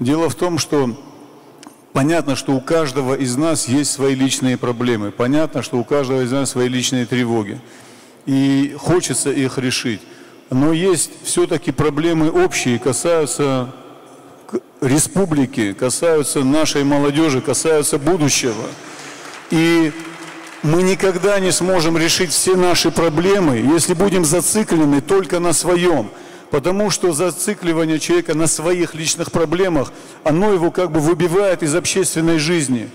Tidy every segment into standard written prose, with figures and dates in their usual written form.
Дело в том, что понятно, что у каждого из нас есть свои личные проблемы. Понятно, что у каждого из нас свои личные тревоги. И хочется их решить. Но есть все-таки проблемы общие, касаются республики, касаются нашей молодежи, касаются будущего. И мы никогда не сможем решить все наши проблемы, если будем зациклены только на своем. Потому что зацикливание человека на своих личных проблемах, оно его как бы выбивает из общественной жизни.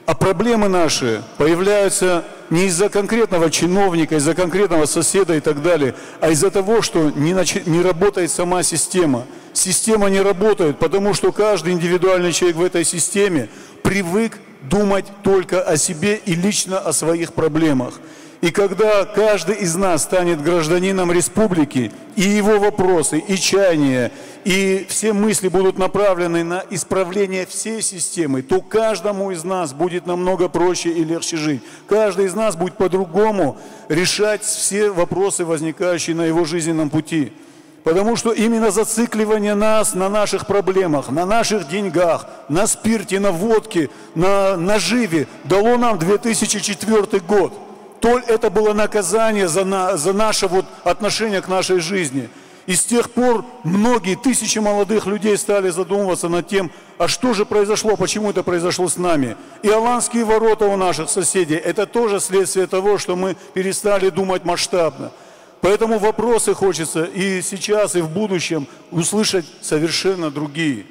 А проблемы наши появляются не из-за конкретного чиновника, из-за конкретного соседа и так далее, а из-за того, что не работает сама система. Система не работает, потому что каждый индивидуальный человек в этой системе привык думать только о себе и лично о своих проблемах. И когда каждый из нас станет гражданином республики, и его вопросы, и чаяния, и все мысли будут направлены на исправление всей системы, то каждому из нас будет намного проще и легче жить. Каждый из нас будет по-другому решать все вопросы, возникающие на его жизненном пути. Потому что именно зацикливание нас на наших проблемах, на наших деньгах, на спирте, на водке, на наживе дало нам 2004 год. То это было наказание за наше отношение к нашей жизни. И с тех пор многие тысячи молодых людей стали задумываться над тем, а что же произошло, почему это произошло с нами. И Аланские ворота у наших соседей – это тоже следствие того, что мы перестали думать масштабно. Поэтому вопросы хочется и сейчас, и в будущем услышать совершенно другие.